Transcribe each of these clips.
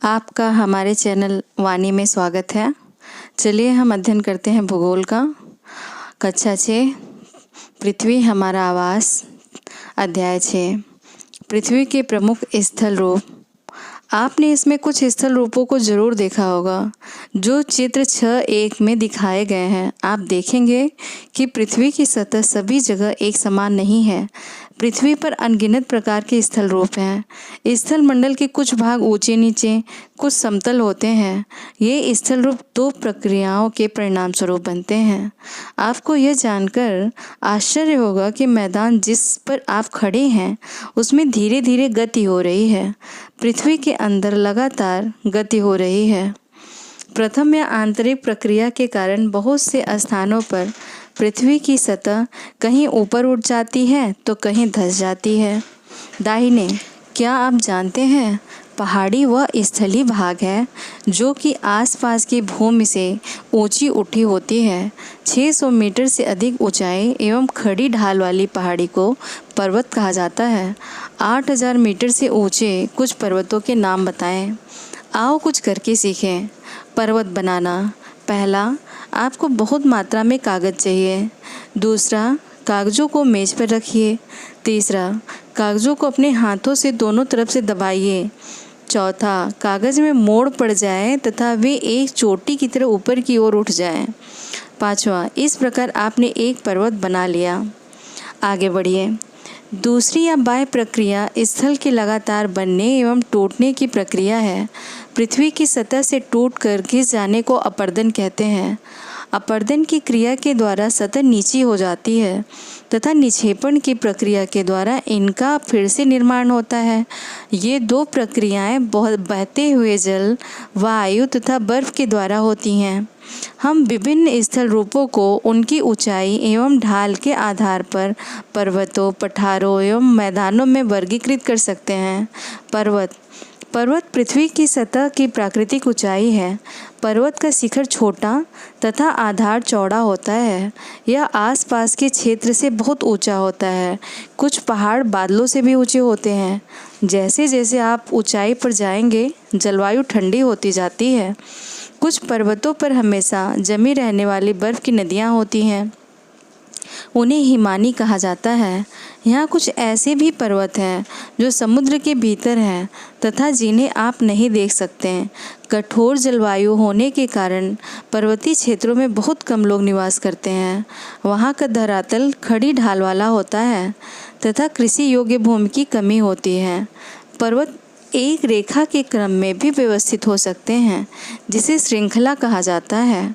आपका हमारे चैनल वाणी में स्वागत है। चलिए हम अध्ययन करते हैं भूगोल का। कक्षा 6 पृथ्वी हमारा आवास, अध्याय 6 पृथ्वी के प्रमुख स्थल रूप। आपने इसमें कुछ स्थल रूपों को जरूर देखा होगा जो चित्र 6.1 में दिखाए गए हैं। आप देखेंगे कि पृथ्वी की सतह सभी जगह एक समान नहीं है। पृथ्वी पर अनगिनत प्रकार के स्थल रूप हैं। स्थल मंडल के कुछ भाग ऊंचे नीचे, कुछ समतल होते हैं। ये स्थल रूप दो प्रक्रियाओं के परिणाम स्वरूप बनते हैं। आपको यह जानकर आश्चर्य होगा कि मैदान जिस पर आप खड़े हैं उसमें धीरे धीरे गति हो रही है। पृथ्वी के अंदर लगातार गति हो रही है। प्रथम या आंतरिक प्रक्रिया के कारण बहुत से स्थानों पर पृथ्वी की सतह कहीं ऊपर उठ जाती है तो कहीं धंस जाती है। दाहिने, क्या आप जानते हैं पहाड़ी वह स्थलीय भाग है जो कि आसपास की भूमि से ऊंची उठी होती है। 600 मीटर से अधिक ऊंचाई एवं खड़ी ढाल वाली पहाड़ी को पर्वत कहा जाता है। 8000 मीटर से ऊंचे कुछ पर्वतों के नाम बताएं। आओ कुछ करके सीखें। पर्वत बनाना। पहला, आपको बहुत मात्रा में कागज़ चाहिए। दूसरा, कागज़ों को मेज पर रखिए। तीसरा, कागज़ों को अपने हाथों से दोनों तरफ से दबाइए। चौथा, कागज़ में मोड़ पड़ जाए तथा वे एक चोटी की तरह ऊपर की ओर उठ जाएं। पांचवा, इस प्रकार आपने एक पर्वत बना लिया। आगे बढ़िए। दूसरी या बाह्य प्रक्रिया स्थल के लगातार बनने एवं टूटने की प्रक्रिया है। पृथ्वी की सतह से टूटकर घिस जाने को अपर्दन कहते हैं। अपर्दन की क्रिया के द्वारा सतह नीची हो जाती है तथा निक्षेपण की प्रक्रिया के द्वारा इनका फिर से निर्माण होता है। ये दो प्रक्रियाएं बहुत बहते हुए जल, वायु तथा बर्फ के द्वारा होती हैं। हम विभिन्न स्थल रूपों को उनकी ऊंचाई एवं ढाल के आधार पर पर्वतों, पठारों एवं मैदानों में वर्गीकृत कर सकते हैं। पर्वत पृथ्वी की सतह की प्राकृतिक ऊंचाई है। पर्वत का शिखर छोटा तथा आधार चौड़ा होता है। यह आसपास के क्षेत्र से बहुत ऊंचा होता है। कुछ पहाड़ बादलों से भी ऊंचे होते हैं। जैसे जैसे आप ऊंचाई पर जाएंगे, जलवायु ठंडी होती जाती है। कुछ पर्वतों पर हमेशा जमी रहने वाली बर्फ की नदियाँ होती हैं। उन्हें हिमानी कहा जाता है। यहाँ कुछ ऐसे भी पर्वत हैं जो समुद्र के भीतर हैं तथा जिन्हें आप नहीं देख सकते। कठोर जलवायु होने के कारण पर्वतीय क्षेत्रों में बहुत कम लोग निवास करते हैं। वहाँ का धरातल खड़ी ढाल वाला होता है तथा कृषि योग्य भूमि की कमी होती है। पर्वत एक रेखा के क्रम में भी व्यवस्थित हो सकते हैं जिसे श्रृंखला कहा जाता है।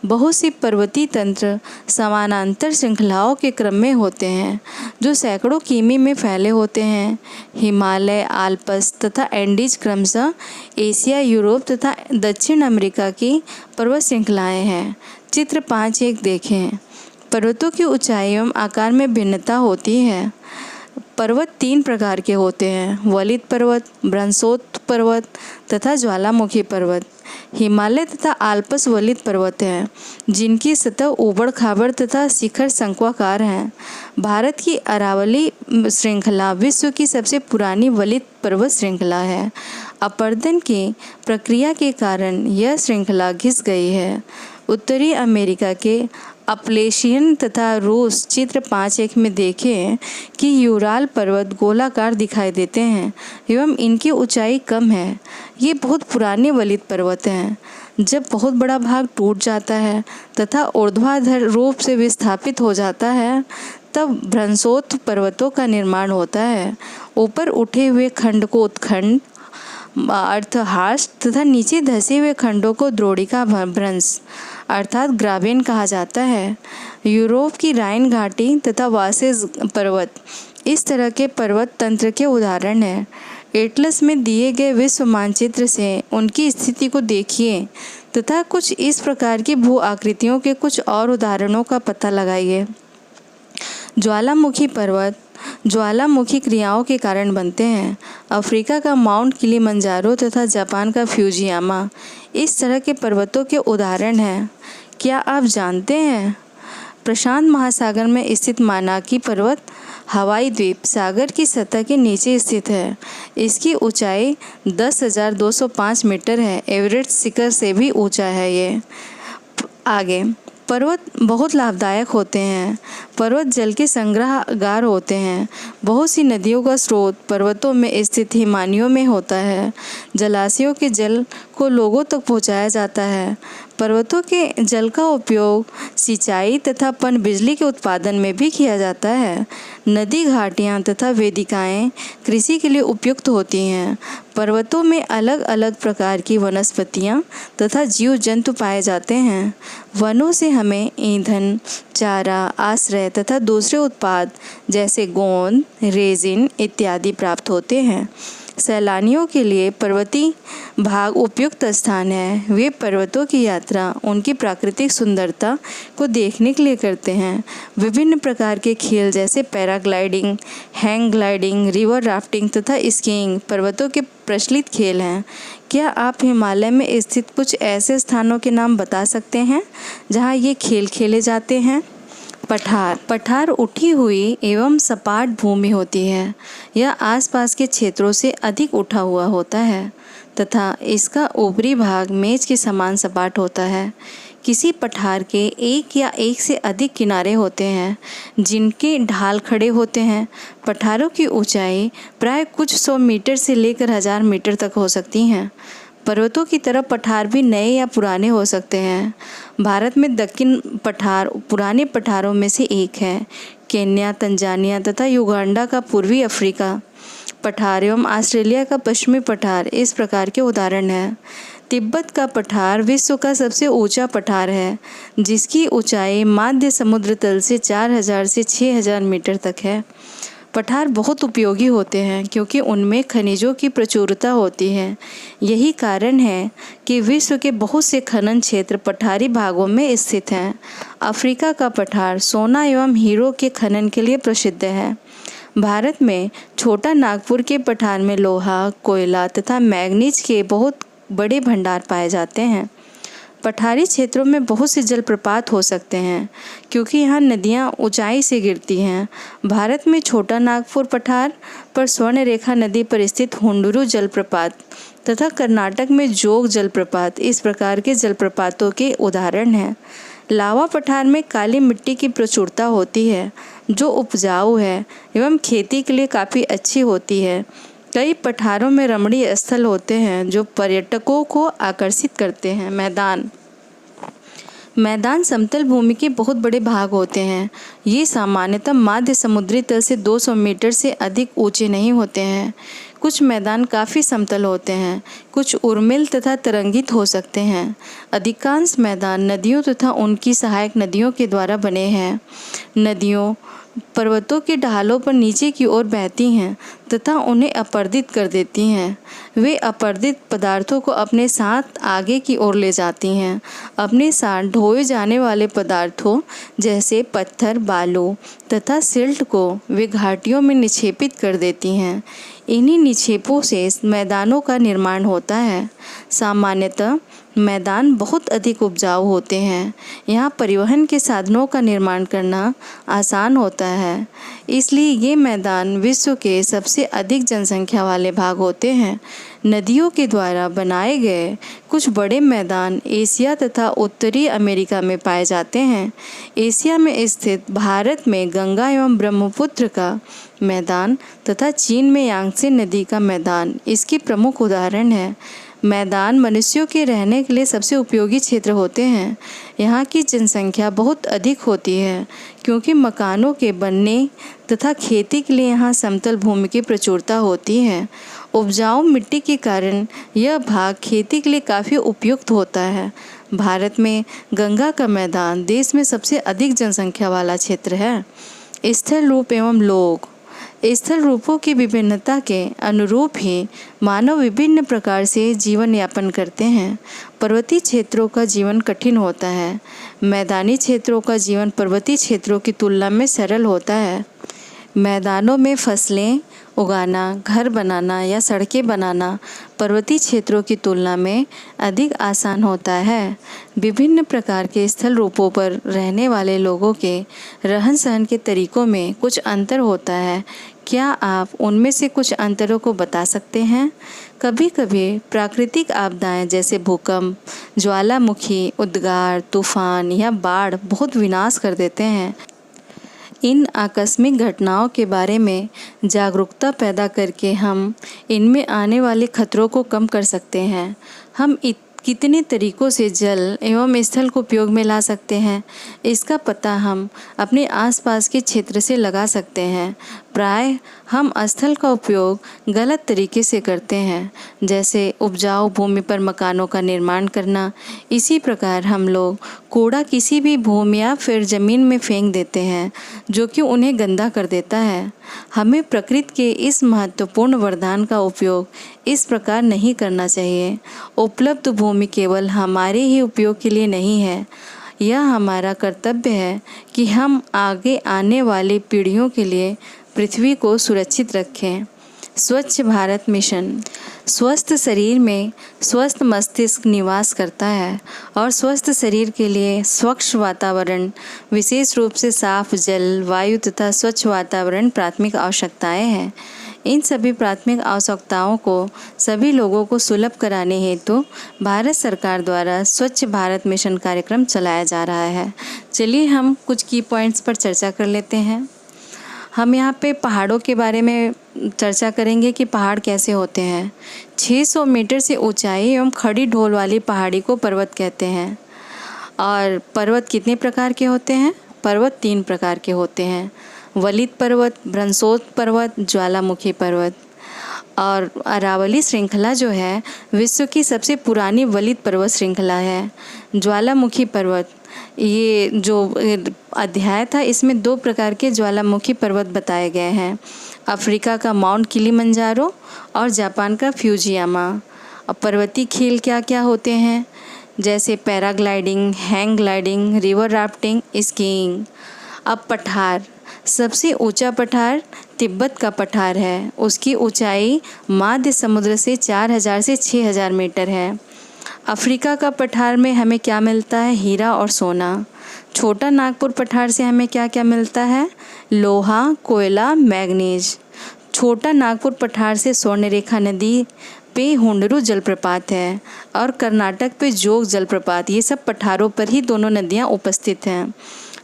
बहुत सी पर्वतीय तंत्र समानांतर श्रृंखलाओं के क्रम में होते हैं जो सैकड़ों किमी में फैले होते हैं। हिमालय, आल्प्स तथा एंडीज क्रमशः एशिया, यूरोप तथा दक्षिण अमेरिका की पर्वत श्रृंखलाएं हैं। चित्र 5.1 देखें। पर्वतों की ऊंचाई एवं आकार में भिन्नता होती है। पर्वत 3 प्रकार के होते हैं: वलित पर्वत, बृहस्पति पर्वत तथा ज्वालामुखी पर्वत। हिमालय तथा आल्प्स वलित पर्वत हैं जिनकी सतह ऊबड़ खाबड़ तथा शिखर शंक्वाकार हैं। भारत की अरावली श्रृंखला विश्व की सबसे पुरानी वलित पर्वत श्रृंखला है। अपर्दन की प्रक्रिया के कारण यह श्रृंखला घिस गई है। उत्तरी अमेरिका के अपलेशियन तथा रूस। चित्र 5.1 में देखें कि यूराल पर्वत गोलाकार दिखाई देते हैं एवं इनकी ऊंचाई कम है। ये बहुत पुराने वलित पर्वत हैं। जब बहुत बड़ा भाग टूट जाता है तथा ऊर्ध्वाधर रूप से विस्थापित हो जाता है तब बृहस्पति पर्वतों का निर्माण होता है। ऊपर उठे हुए खंड को उत्खंड अर्थहार्स्ट तथा नीचे धसे हुए खंडों को द्रोणिका भ्रंश अर्थात ग्राबेन कहा जाता है। यूरोप की राइन घाटी तथा वासेस पर्वत इस तरह के पर्वत तंत्र के उदाहरण हैं। एटलस में दिए गए विश्व मानचित्र से उनकी स्थिति को देखिए तथा कुछ इस प्रकार की भू आकृतियों के कुछ और उदाहरणों का पता लगाइए। ज्वालामुखी पर्वत ज्वालामुखी क्रियाओं के कारण बनते हैं। अफ्रीका का माउंट किलिमंजारो तथा जापान का फ्यूजियामा इस तरह के पर्वतों के उदाहरण हैं। क्या आप जानते हैं प्रशांत महासागर में स्थित मानाकी पर्वत हवाई द्वीप सागर की सतह के नीचे स्थित है। इसकी ऊंचाई 10,205 मीटर है। एवरेस्ट शिखर से भी ऊंचा है ये। आगे, पर्वत बहुत लाभदायक होते हैं। पर्वत जल के संग्रहगार होते हैं। बहुत सी नदियों का स्रोत पर्वतों में स्थित हिमानियों में होता है। जलाशयों के जल को लोगों तक पहुंचाया जाता है। पर्वतों के जल का उपयोग सिंचाई तथा पनबिजली के उत्पादन में भी किया जाता है। नदी घाटियाँ तथा वेदिकाएं कृषि के लिए उपयुक्त होती हैं। पर्वतों में अलग अलग प्रकार की वनस्पतियाँ तथा जीव जंतु पाए जाते हैं। वनों से हमें ईंधन, चारा, आश्रय तथा दूसरे उत्पाद जैसे गोंद, रेजिन इत्यादि प्राप्त होते हैं। सैलानियों के लिए पर्वतीय भाग उपयुक्त स्थान है। वे पर्वतों की यात्रा उनकी प्राकृतिक सुंदरता को देखने के लिए करते हैं। विभिन्न प्रकार के खेल जैसे paragliding, hang gliding, river rafting तथा स्कीइंग पर्वतों के प्रचलित खेल हैं। क्या आप हिमालय में स्थित कुछ ऐसे स्थानों के नाम बता सकते हैं जहां ये खेल खेले जाते हैं? पठार उठी हुई एवं सपाट भूमि होती है। यह आसपास के क्षेत्रों से अधिक उठा हुआ होता है तथा इसका ऊपरी भाग मेज के समान सपाट होता है। किसी पठार के एक या एक से अधिक किनारे होते हैं जिनके ढाल खड़े होते हैं। पठारों की ऊंचाई प्राय कुछ 100 मीटर से लेकर 1000 मीटर तक हो सकती हैं। पर्वतों की तरह पठार भी नए या पुराने हो सकते हैं। भारत में दक्षिण पठार पुराने पठारों में से एक है। केन्या, तंजानिया तथा युगांडा का पूर्वी अफ्रीका पठार एवं ऑस्ट्रेलिया का पश्चिमी पठार इस प्रकार के उदाहरण हैं। तिब्बत का पठार विश्व का सबसे ऊंचा पठार है, जिसकी ऊंचाई माध्य समुद्र तल से 4000 से 6000 मीटर तक है। पठार बहुत उपयोगी होते हैं क्योंकि उनमें खनिजों की प्रचुरता होती है। यही कारण है कि विश्व के बहुत से खनन क्षेत्र पठारी भागों में स्थित हैं। अफ्रीका का पठार सोना एवं हीरो के खनन के लिए प्रसिद्ध है। भारत में छोटा नागपुर के पठार में लोहा, कोयला तथा मैग्नीज के बहुत बड़े भंडार पाए जाते हैं। पठारी क्षेत्रों में बहुत से जलप्रपात हो सकते हैं क्योंकि यहाँ नदियाँ ऊंचाई से गिरती हैं। भारत में छोटा नागपुर पठार पर स्वर्ण रेखा नदी पर स्थित हुंडुरु जलप्रपात तथा कर्नाटक में जोग जलप्रपात इस प्रकार के जलप्रपातों के उदाहरण हैं। लावा पठार में काली मिट्टी की प्रचुरता होती है जो उपजाऊ है एवं खेती के लिए काफ़ी अच्छी होती है। कई पठारों में रमणीय स्थल होते हैं जो पर्यटकों को आकर्षित करते हैं। मैदान समतल भूमि के बहुत बड़े भाग होते हैं। ये सामान्यतः माध्य समुद्री तल से 200 मीटर से अधिक ऊंचे नहीं होते हैं। कुछ मैदान काफ़ी समतल होते हैं, कुछ उर्मिल तथा तरंगित हो सकते हैं। अधिकांश मैदान नदियों तथा उनकी सहायक नदियों के द्वारा बने हैं। नदियों पर्वतों के ढालों पर नीचे की ओर बहती हैं तथा उन्हें अपर्दित कर देती हैं। वे अपर्दित पदार्थों को अपने साथ आगे की ओर ले जाती हैं। अपने साथ ढोए जाने वाले पदार्थों जैसे पत्थर, बालू तथा सिल्ट को वे घाटियों में निक्षेपित कर देती हैं। इन्हीं निक्षेपों से मैदानों का निर्माण होता है। सामान्यतः मैदान बहुत अधिक उपजाऊ होते हैं। यहाँ परिवहन के साधनों का निर्माण करना आसान होता है, इसलिए ये मैदान विश्व के सबसे अधिक जनसंख्या वाले भाग होते हैं। नदियों के द्वारा बनाए गए कुछ बड़े मैदान एशिया तथा उत्तरी अमेरिका में पाए जाते हैं। एशिया में स्थित भारत में गंगा एवं ब्रह्मपुत्र का मैदान तथा चीन में यांगत्से नदी का मैदान इसके प्रमुख उदाहरण है। मैदान मनुष्यों के रहने के लिए सबसे उपयोगी क्षेत्र होते हैं। यहाँ की जनसंख्या बहुत अधिक होती है क्योंकि मकानों के बनने तथा खेती के लिए यहाँ समतल भूमि की प्रचुरता होती है। उपजाऊ मिट्टी के कारण यह भाग खेती के लिए काफ़ी उपयुक्त होता है। भारत में गंगा का मैदान देश में सबसे अधिक जनसंख्या वाला क्षेत्र है। स्थल रूप एवं लोग स्थल रूपों की विभिन्नता के अनुरूप ही मानव विभिन्न प्रकार से जीवन यापन करते हैं। पर्वतीय क्षेत्रों का जीवन कठिन होता है। मैदानी क्षेत्रों का जीवन पर्वतीय क्षेत्रों की तुलना में सरल होता है। मैदानों में फसलें उगाना, घर बनाना या सड़कें बनाना पर्वतीय क्षेत्रों की तुलना में अधिक आसान होता है। विभिन्न प्रकार के स्थल रूपों पर रहने वाले लोगों के रहन सहन के तरीकों में कुछ अंतर होता है। क्या आप उनमें से कुछ अंतरों को बता सकते हैं? कभी कभी प्राकृतिक आपदाएं जैसे भूकंप, ज्वालामुखी, उद्गार, तूफान या बाढ़ बहुत विनाश कर देते हैं। इन आकस्मिक घटनाओं के बारे में जागरूकता पैदा करके हम इनमें आने वाले खतरों को कम कर सकते हैं। हम कितने तरीकों से जल एवं स्थल को उपयोग में ला सकते हैं, इसका पता हम अपने आसपास के क्षेत्र से लगा सकते हैं। प्राय हम स्थल का उपयोग गलत तरीके से करते हैं, जैसे उपजाऊ भूमि पर मकानों का निर्माण करना। इसी प्रकार हम लोग कूड़ा किसी भी भूमि या फिर ज़मीन में फेंक देते हैं, जो कि उन्हें गंदा कर देता है। हमें प्रकृति के इस महत्वपूर्ण वरदान का उपयोग इस प्रकार नहीं करना चाहिए। उपलब्ध भूमि केवल हमारे ही उपयोग के लिए नहीं है, यह हमारा कर्तव्य है कि हम आगे आने वाली पीढ़ियों के लिए पृथ्वी को सुरक्षित रखें। स्वच्छ भारत मिशन। स्वस्थ शरीर में स्वस्थ मस्तिष्क निवास करता है और स्वस्थ शरीर के लिए स्वच्छ वातावरण, विशेष रूप से साफ जल, वायु तथा स्वच्छ वातावरण प्राथमिक आवश्यकताएं हैं। इन सभी प्राथमिक आवश्यकताओं को सभी लोगों को सुलभ कराने हेतु भारत सरकार द्वारा स्वच्छ भारत मिशन कार्यक्रम चलाया जा रहा है। चलिए हम कुछ की पॉइंट्स पर चर्चा कर लेते हैं। हम यहाँ पे पहाड़ों के बारे में चर्चा करेंगे कि पहाड़ कैसे होते हैं। 600 मीटर से ऊंचाई एवं खड़ी ढोल वाली पहाड़ी को पर्वत कहते हैं। और पर्वत कितने प्रकार के होते हैं? पर्वत 3 प्रकार के होते हैं: वलित पर्वत, ब्रह्मोत्सव पर्वत, ज्वालामुखी पर्वत। और अरावली श्रृंखला जो है विश्व की सबसे पुरानी वलित पर्वत श्रृंखला है। ज्वालामुखी पर्वत, ये जो अध्याय था इसमें 2 प्रकार के ज्वालामुखी पर्वत बताए गए हैं: अफ्रीका का माउंट किलिमंजारो और जापान का फ्यूजियामा। और पर्वतीय खेल क्या क्या होते हैं? जैसे paragliding, hang gliding, river rafting, skiing. अब पठार, सबसे ऊंचा पठार तिब्बत का पठार है। उसकी ऊंचाई मध्य समुद्र से 4000 से 6000 मीटर है। अफ्रीका का पठार में हमें क्या मिलता है? हीरा और सोना। छोटा नागपुर पठार से हमें क्या क्या मिलता है? लोहा, कोयला, मैग्नीज। छोटा नागपुर पठार से स्वर्णरेखा नदी पे हुंडरू जलप्रपात है और कर्नाटक पे जोग जलप्रपात। ये सब पठारों पर ही दोनों नदियाँ उपस्थित हैं।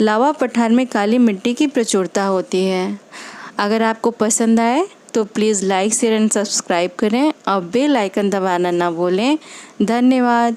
लावा पठार में काली मिट्टी की प्रचुरता होती है। अगर आपको पसंद आए तो please like, share and subscribe करें और बेल आइकन दबाना ना भूलें। धन्यवाद।